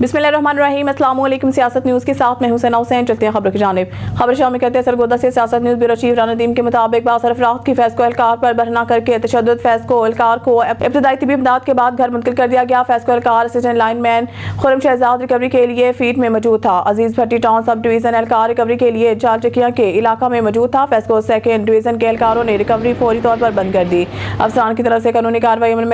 बिस्मिल्लाहिर्रहमानिर्रहीम। अस्सलाम वालेकुम। सियासत न्यूज़ के साथ मैं हुसैन हुसैन। चलते हैं खबर की जानिब। खबर शामिल करते हैं सरगोदा से। सियासत news bureau chief Rana Nadeem के मुताबिक बाज़ अफराद की फैज़ को एहलकार पर बरहना करके तशद्दुद फैज़ को एहलकार को इब्तदाई तिबी इमदाद के बाद घर मुंतकिल कर दिया गया। फैज़ को एहलकार assistant lineman Khurram Shahzad recovery के लिए फीट में मौजूद था। Aziz Bhatti town sub division एहलकार रिकवरी के लिए जालचकिया के इलाका में मौजूद था। फैज़ को सेकेंड डिवीजन के एहलकारों ने रिकवरी फौरी तौर पर बंद कर दी। अफसरान की तरफ से कानूनी कार्रवाई अमल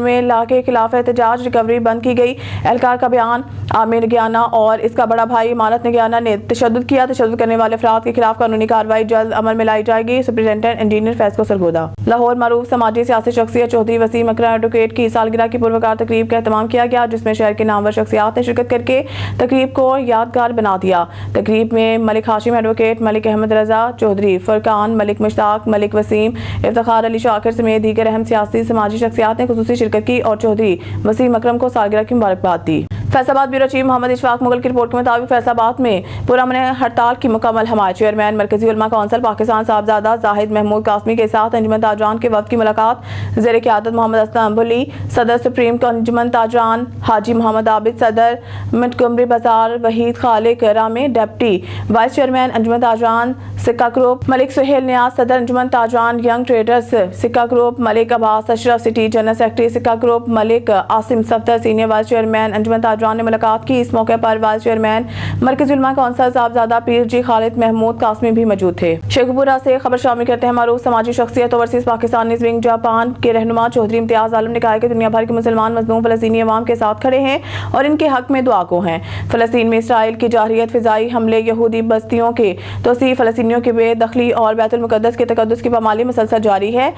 में ला के खिलाफ एहतजाज रिकवरी बंद की गई। एहलकार का बयान आमिर गियाना और इसका बड़ा भाई इमारत गियाना ने तशद्दुद किया। तशद्दुद करने वाले अफराद के खिलाफ कानूनी कार्रवाई जल्द अमल में लाई जाएगी। सुपरिटेंडेंट इंजीनियर फैज़ को सरगोदा। लाहौर मरूफ समाजी सियासी शख्सियत चौधरी वसीम अकरम एडवोकेट की सालगिरह की पुरवकार तकरीब का एहतमाम किया गया, जिसमें शहर के नामवर शख्सियात ने शिरकत करके तकरीब को यादगार बना दिया। तकरीब में मलिक हाशिम एडवोकेट, मलिक अहमद रजा चौधरी, फरकान, मलिक मुश्ताक, मलिक वसीम, इफ्तिखार अली शाकिर समेत दीगर अहम सियासी समाजी शख्सियात ने खुसूसी शिरकत की और चौधरी वसीम अकरम को सालगिरह की मुबारकबाद दी। फैसलाबाद ब्यूरो चीफ मोहम्मद इशफाक मुगल की रिपोर्ट के मुताबिक फैसलाबाद में पुरअमन हड़ताल की मुकम्मल हमायत। चेयरमैन मरकजी उलमा कौंसिल पाकिस्तान साहबजादा जाहिद महमूद कासमी के साथ अंजुमन ताजरान के वफ्द की मुलाकात। ज़ेर क़यादत मोहम्मद असलम बुली, सदर सुप्रीम अंजुमन ताजरान हाजी मोहम्मद आबिद, सदर मोंटगोमरी बाजार Waheed Khaliq Rame, deputy vice chairman Anjuman Tajran Sikka group Malik Suhail Niaz, सदर Anjuman Tajran young traders Sikka group Malik Abbas Ashraf, city general secretary Sikka group Malik Asim Safdar, senior vice chairman Anjuman Tajran ने मुलाकात की। इस मौके पर वाइस चेयरमैन मरकजी उलमा कौंसिल साहबजादा पीर जी खालिद महमूद कासमी भी मौजूद थे। शेखपुरा से खबर शामिल करते हैं मारूफ समाजी शख्सियत ओवरसीज पाकिस्तानी विंग जापान के रहनुमा चौधरी इम्तियाज आलम ने कहा है कि दुनिया भर के मुसलमान मजलूम फलस्तीनी अवाम के साथ खड़े हैं और इनके हक में दुआ को हैं। फलस्तीन में इसराइल की जारहियत, फिजाई हमले, यहूदी बस्तियों के तोसी, फलस्तीनियों की बेदखली और बैतुल मुकद्दस के तकद्दुस की पामाली मुसलसल जारी है।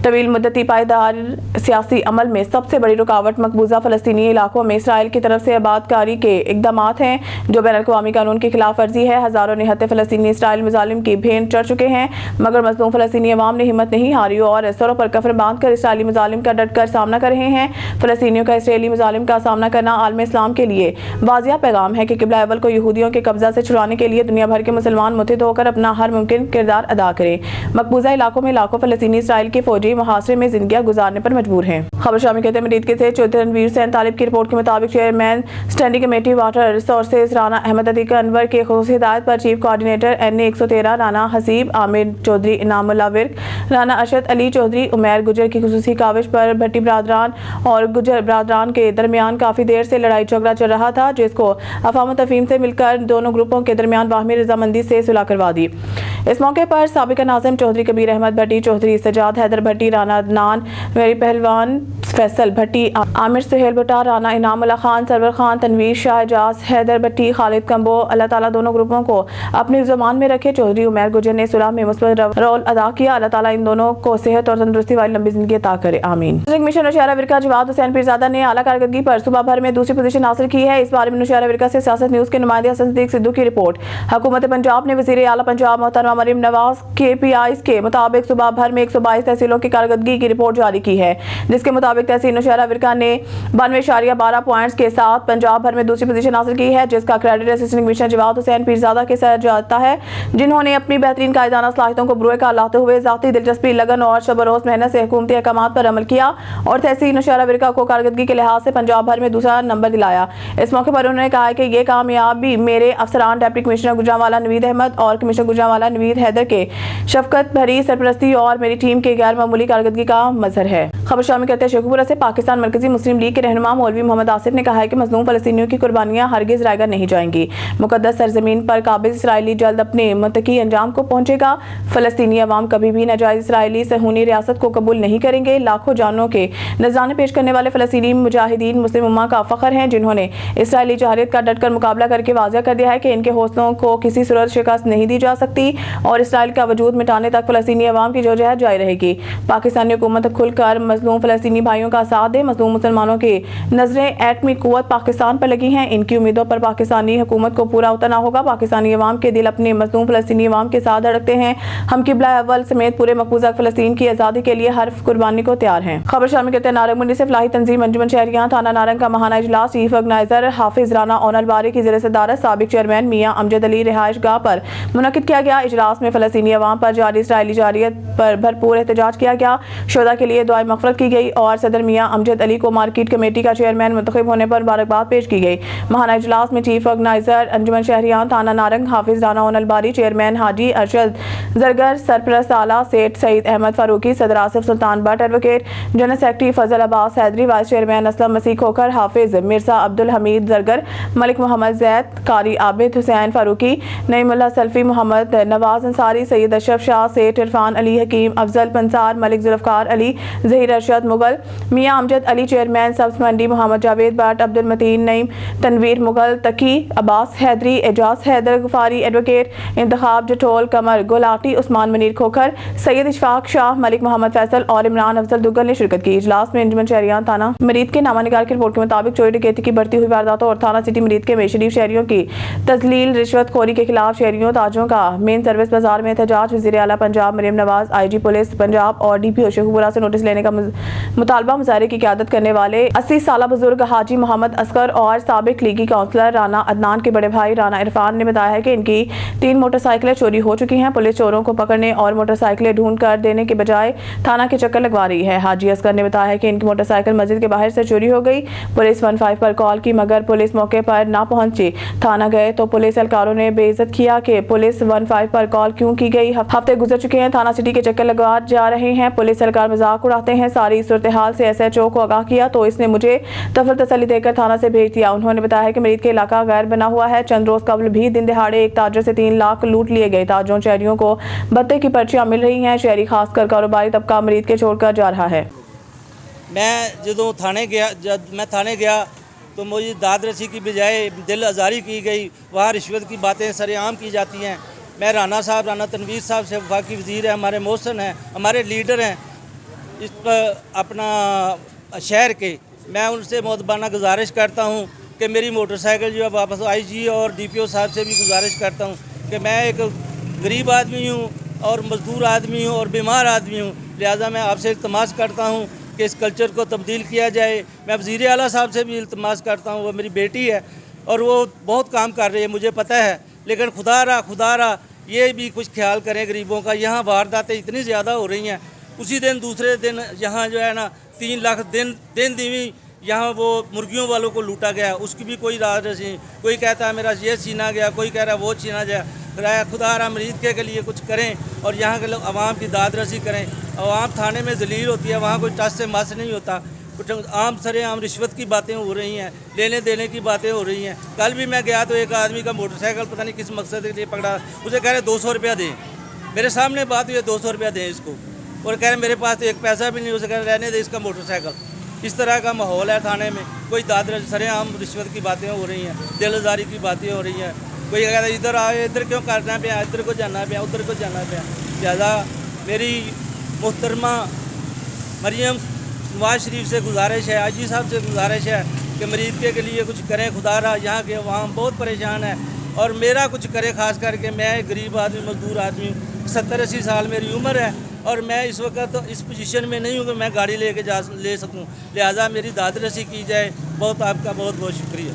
तवील मुद्दती पायदार सियासी अमल में सबसे बड़ी रुकावट मकबूजा फलस्तीनी इलाकों में इसराइल की तरफ से आबादकारी के इक़दामात हैं, जो बैनुल-अक़वामी कानून की खिलाफ वर्जी है। हज़ारों निहत्ते फलस्तीनी इसराइल मुजालिम की भेंट चढ़ चुके हैं, मगर मजलूम फलस्तीनी अवाम ने हिम्मत नहीं हारी और सरों पर कफर बांध कर इसराइली मुजालिम का डट कर सामना कर रहे हैं। फलस्तीनियों का इसराइली मुजालिम का सामना करना आलम इस्लाम के लिए वाज़िया पैगाम है कि क़िबला अव्वल को यहूदियों के कब्जा से छुड़ाने के लिए दुनिया भर के मुसलमान मुत्तहिद होकर अपना हर मुमकिन किरदार अदा करें। मकबूजा इलाकों में लाखों फलस्तीनी इसराइल के फौजी मुहासरे में जिंदगियां गुजारने पर मजबूर हैं। खबर शामिल करते हैं मरीद के से चौधरी रणवीर सैन तालिब की रिपोर्ट के मुताबिक chairman standing committee water resources Rana Ahmad Atiq Anwar के खुसूसी हिदायत पर chief coordinator NA 113 Rana Haseeb, Amir Chaudhry, Inamullah Virk, Rana Ashad Ali Chaudhry, Umair Gujjar की खुसूसी काविश पर भट्टी बरादरान और गुजर बरादरान के दरमियान काफी देर से लड़ाई झगड़ा चल रहा था, जिसको अफाम तफहीम से मिलकर दोनों ग्रुपों के दरमियान बाहमी रजामंदी से सुलह करवा दी। इस मौके पर साबिक नाज़िम चौधरी कबीर अहमद भट्टी, चौधरी सजाद हैदर भट्टी, राना अदनान मेरी पहलवान फैसल भट्टी, आमिर सुहेल भट्टा, राना इनामुल्ला खान, सरवर खान, तनवीर शाह, एजाज हैदर भट्टी, खालिद कंबो, अल्लाह ताला दोनों ग्रुपों को अपनी ज़बान में रखे। चौधरी उमैर गुजर ने सुलह में मुस्बत रोल अदा किया। अल्लाह ताला इन दोनों को सेहत और तंदुरुस्ती वाली लंबी जिंदगी अता करे, आमीन। मिशन नौशहरा विरका जवाद हुसैन पीरजादा ने आला कारकर्दगी पर सूबा भर में दूसरी पोजीशन हासिल की है। इस बारे में नौशहरा विरका से सियासत न्यूज़ के नुमाइंदे हसन सदीक सिद्धू की रिपोर्ट। हुकूमत पंजाब ने वज़ीर आला पंजाब मोहतरमा मरियम नवाज KPIs के मुताबिक सूबा भर में 122 तहसीलों की कारकर्दगी की रिपोर्ट जारी की है, जिसके मुताबिक तहसील नौशहरा विरका ने 92.12 पॉइंट्स के साथ पंजाब भर में दूसरी पोजीशन हासिल की है, जिसका credit assistant commissioner Jawad Hussain Pirzada के सर जाता है, जिन्होंने अपनी बेहतरीन कायदाना सलाहियतों को बुरे का लाते हुए ज़ाती दिलचस्पी, लगन और शब-ओ-रोज़ मेहनत से हुकूमती अहकामात पर अमल किया और तहसील नौशहरा विरका को कारकर्दगी के लिहाज से पंजाब भर में दूसरा नंबर दिलाया। इस मौके पर उन्होंने कहा कि ये कामयाबी मेरे अफसरान डिप्टी कमिश्नर गुजरांवाला नवीद अहमद और कमिश्नर गुजरांवाला नवीद हैदर के शफकत भरी सरपरस्ती और मेरी टीम के गैर मामूली कारकर्दगी का मजहर है। खबर शामिल करते हैं शेखपुरा से। पाकिस्तान मरकजी मुस्लिम लीग के रहनुमा मौलवी मोहम्मद आसिफ ने कहा है कि मजलूम फलस्तीनियों की कुर्बानियां हरगिज रायगा नहीं जाएंगी। मुकद्दस सरजमीन पर काबिज इसराइली जल्द अपने मुत्तकी अंजाम को पहुंचेगा। फलस्तीनी अवाम कभी भी नाजायज इसराइली सहूनी रियासत को कबूल नहीं करेंगे। लाखों जानों के नजराने पेश करने वाले फलस्तीनी मुजाहिदीन मुस्लिम उम्मा का फख्र हैं, जिन्होंने इसराइली जारहियत का डटकर मुकाबला करके वाज़ेह कर दिया है कि इनके हौसलों को किसी सूरत शिकस्त नहीं दी जा सकती और इसराइल का वजूद मिटाने तक फलस्तीनी अवाम की जदोजहद जारी रहेगी। पाकिस्तानी हुकूमत खुलकर मजलूम फलस्तीनी भाइयों का साथ दे। मजलूम मुसलमानों की नजरें एटमी कुव्वत पाकिस्तान पर लगी हैं। इनकी उम्मीदों पर पाकिस्तानी हुकूमत को पूरा उतरना होगा। पाकिस्तानी अवाम के दिल अपने मजलूम फलस्तीनी अवाम के साथ धड़कते हैं। हम क़िबला अव्वल समेत पूरे मकबूजा फलस्तीन की आज़ादी के लिए हर कुर्बानी को तैयार हैं। खबर शामिल करते हैं नारंग मंडी से। फलाही तंजीम अंजुमन शहरियां थाना नारंग का महाना इजलास चीफ ऑर्गेनाइजर हाफिज राना ओनल बारी की ज़ेर सदारत साबिक चेयरमैन मियां अमजद अली रिहाइश गाह पर मुनक्किद किया गया। اجلاس میں فلسطینی عوام پر جاری اسرائیلی جارحیت پر بھرپور احتجاج کیا گیا. شہداء کے لیے دعائے مغفرت کی گئی اور صدر میاں امجد علی کو مارکیٹ کمیٹی کا چیئرمین منتخب ہونے پر مبارکباد پیش کی گئی. ماہانہ اجلاس میں چیف آرگنائزر انجمن شہریان تھانہ نارنگ حافظ رانا اون الباری، چیئرمین حاجی ارشد زرگر، سرپرست اعلیٰ سیٹ سعید احمد فاروقی، صدر آصف سلطان but, advocate general secretary Fazal Abbas Haidari, vice chairman Aslam مسیح کھوکھر، حافظ مرزا عبدالحمید زرگر، ملک محمد زید، قاری عابد حسین فاروقی، نعیم اللہ سلفی، محمد نواز انصاری، سید اشرف شاہ، سیٹ عرفان علی حکیم، افضل پنسار، ملک ذوالفقار علی، ظہیر ارشد مغل، میاں امجد علی، چیئرمین سبز منڈی محمد جاوید بٹ، عبدالمتین نعیم، تنویر مغل، تقی عباس حیدری، اعجاز حیدر غفاری، ایڈوکیٹ انتخاب جٹول، قمر گولاٹی، عثمان منیر کھوکھر، سید اشفاق شاہ، ملک محمد فیصل اور عمران افضل دگل نے شرکت کی. اجلاس میں انجمن شہریان تھانہ مرید کے نامہ نگار کی رپورٹ کے مطابق چوری ڈکیتی کی بڑھتی ہوئی وارداتوں اور تھانہ سٹی مرید کے میں شریف شہریوں کی تذلیل، رشوت خوری کے خلاف شہریوں تاجروں کا مین سروس بازار میں احتجاج. وزیر اعلیٰ پنجاب مریم نواز، آئی جی پولیس پنجاب اور ڈی پی او شیخوپورہ سے نوٹس لینے کا مطالبہ. مظاہرے کی قیادت کرنے والے 80 سالہ بزرگ حاجی محمد اصغر اور سابق لیگی کونسلر رانا عدنان کے بڑے بھائی رانا عرفان نے بتایا ہے کہ ان کی 3 موٹر سائیکلیں چوری ہو چکی ہیں. پولیس چوروں کو پکڑنے اور موٹر سائیکلیں ڈھونڈ کر دینے کے بجائے تھانہ کے چکر لگوا رہی ہے. حاجی اصغر نے بتایا ہے کہ ان کی موٹر سائیکل مسجد کے باہر سے چوری ہو گئی. پولیس 15 پر کال کی مگر پولیس موقع پر نہ پہنچی. تھانہ گئے تو پولیس اہلکاروں نے بے عزت کیا کہ پولیس 15 پر کال کیوں کی گئی. ہفتے گزر چکے ہیں، تھانہ سٹی کے چکر لگوا جا رہے ہیں. پولیس اہلکار مذاق اڑاتے ہیں. ساری صورتحال سے ایس ایچ او کو آگاہ کیا تو اس نے مجھے تفل تسلی دے کر تھانہ سے بھیج دیا. انہوں نے بتایا کہ مرید کے علاقہ غیر بنا ہوا ہے. چند روز قبل بھی دن دہاڑے ایک تاجر سے 3 لاکھ لوٹ لیے گئے. تاجروں شہریوں کو بتے کی پرچیاں مل رہی ہیں. شہری خاص کر کاروباری طبقہ مرید کے چھوڑ کر جا رہا ہے. جب میں تھانے گیا تو مجھے داد رسی کی بجائے دل آزاری کی گئی. وہاں رشوت کی باتیں سر عام کی جاتی ہیں. میں رانا تنویر صاحب سے، وفاقی وزیر ہیں ہمارے، محسن ہیں ہمارے، لیڈر ہیں اس پر اپنا شہر کے، میں ان سے مؤدبانہ گزارش کرتا ہوں کہ میری موٹر سائیکل جو ہے واپس. آئی جی اور ڈی پی او صاحب سے بھی گزارش کرتا ہوں کہ میں ایک غریب آدمی ہوں اور مزدور آدمی ہوں اور بیمار آدمی ہوں، لہٰذا میں آپ سے التماس کرتا ہوں کہ اس کلچر کو تبدیل کیا جائے. میں وزیر اعلیٰ صاحب سے بھی التماس کرتا ہوں، وہ میری بیٹی ہے اور وہ بہت کام کر رہی ہے، مجھے پتہ ہے، لیکن خدا را یہ بھی کچھ خیال کریں غریبوں کا. یہاں وارداتیں اتنی زیادہ ہو رہی ہیں، اسی دن دوسرے دن یہاں جو ہے نا 3 لاکھ دن دیویں یہاں وہ مرغیوں والوں کو لوٹا گیا، اس کی بھی کوئی راز نہیں. کوئی کہتا ہے میرا یہ چھینا گیا، کوئی کہہ رہا ہے وہ چھینا گیا. خدا را مرید کے لیے کچھ کریں اور یہاں کے لوگ عوام کی داد رسی کریں. عوام تھانے میں ذلیل ہوتی ہے، وہاں کوئی ٹس سے مس نہیں ہوتا. کچھ عام رشوت کی باتیں ہو رہی ہیں، لینے دینے کی باتیں ہو رہی ہیں. کل بھی میں گیا تو ایک آدمی کا موٹر سائیکل پتہ نہیں کس مقصد کے لیے پکڑا، اسے کہہ رہے 200 روپیہ دیں. میرے سامنے بات ہوئی ہے 200 روپیہ دیں اس کو، اور کہہ رہے میرے پاس تو ایک پیسہ بھی نہیں. اسے کہہ رہے رہنے دے اس کا موٹر سائیکل. اس طرح کا ماحول ہے تھانے میں. کوئی سر عام رشوت کی باتیں ہو رہی ہیں، دل آزاری کی باتیں ہو رہی ہیں. کوئی کہتا ہے ادھر آئے، ادھر کیوں کرنا پیا، ادھر کو جانا پیا، ادھر کو جانا پیا. لہٰذا میری محترمہ مریم نواز شریف سے گزارش ہے، آئی جی صاحب سے گزارش ہے کہ مرید کے لیے کچھ کریں. خدا را یہاں کے عوام بہت پریشان ہے اور میرا کچھ کرے. خاص کر کے میں ایک غریب آدمی، مزدور آدمی ہوں، 70-80 سال میری عمر ہے اور میں اس وقت اس پوزیشن میں نہیں ہوں کہ میں گاڑی لے سکوں. لہٰذا میری داد رسی کی جائے. بہت آپ کا بہت بہت شکریہ.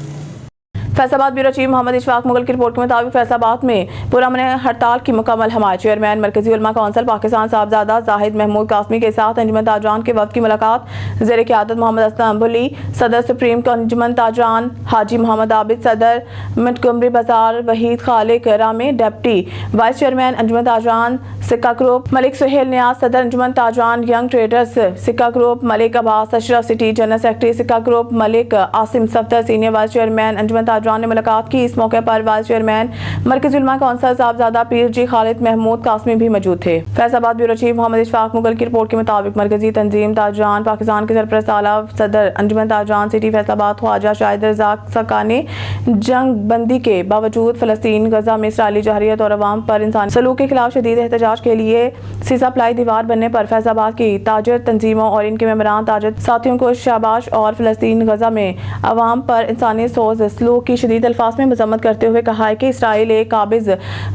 فیصل آباد بیورو چیف محمد اشفاق مغل کی رپورٹ کے مطابق فیصل آباد میں پرامن ہڑتال کی مکمل حمایت. چیئرمین مرکزی علماء کونسل پاکستان صاحبزادہ زاہد محمود قاسمی کے ساتھ انجمن تاجران کے وفد کی ملاقات. زیر قیادت محمد اسلم بلی، صدر سپریم انجمن تاجران حاجی محمد عابد، صدر منٹگمری بازار Waheed Khaliq Rami, deputy vice chairman Anjuman Tajran Sikka group Malik Suhail Niaz, صدر Anjuman Tajran young traders Sikka group Malik Abbas Ashraf, city general secretary Sikka group Malik Asim Safdar, senior vice chairman Anjuman Tajran نے ملاقات کی. اس موقع پر وائس چیئرمین مرکزی علماء کونسل صاحبزادہ پیر جی خالد محمود قاسمی بھی موجود تھے. فیصل آباد بیورو چیف محمد اشفاق مغل کی رپورٹ کے مطابق مرکزی تنظیم تاجران پاکستان کے سرپرست اعلیٰ صدر انجمن تاجران سٹی فیصل آباد خواجہ شاہد رزاق سکا نے جنگ بندی کے باوجود فلسطین غزہ میں اسرائیلی جارحیت اور عوام پر انسانی سلوک کے خلاف شدید احتجاج کے لیے سیسا پلائی دیوار بننے پر فیصل آباد کی تاجر تنظیموں اور ان کے ممبران تاجر ساتھیوں کو شاباش اور فلسطین غزہ میں عوام پر انسانی سوز سلوک کی کی شدید الفاظ میں مذمت کرتے ہوئے کہا ہے کہ اسرائیل ایک قابض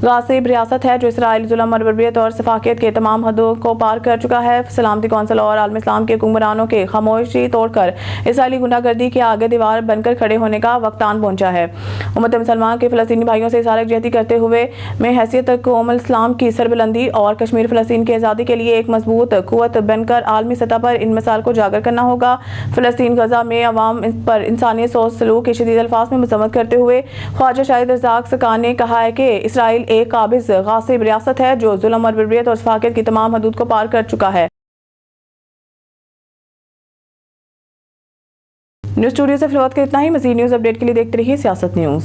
غاصب ریاست ہے جو اسرائیل ظلم اور بربریت اور سفاکیت کے تمام حدوں کو پار کر چکا ہے. سلامتی کونسل اور عالم اسلام کے حکمرانوں کے خاموشی توڑ کر اسرائیلی گنڈا گردی کے آگے دیوار بن کر کھڑے ہونے کا وقت آن پہنچا ہے. امت مسلمان کے فلسطینی بھائیوں سے اظہار یکجہتی کرتے ہوئے میں حیثیت قوم اسلام کی سربلندی اور کشمیر فلسطین کی آزادی کے لیے ایک مضبوط قوت بن کر عالمی سطح پر ان مسائل کو اجاگر کرنا ہوگا. فلسطین غزہ میں عوام پر انسانی سوچ سلوک کی شدید الفاظ میں مذمت کرتے ہوئے خواجہ شاہد رزاق سکان نے کہا ہے کہ اسرائیل ایک قابض غاصب ریاست ہے جو ظلم اور بربریت اور سفاکیت کی تمام حدود کو پار کر چکا ہے. نیوز اسٹوڈیو سے فی الوقت اتنا ہی. مزید نیوز اپڈیٹ کے لیے دیکھتے رہیے سیاست نیوز.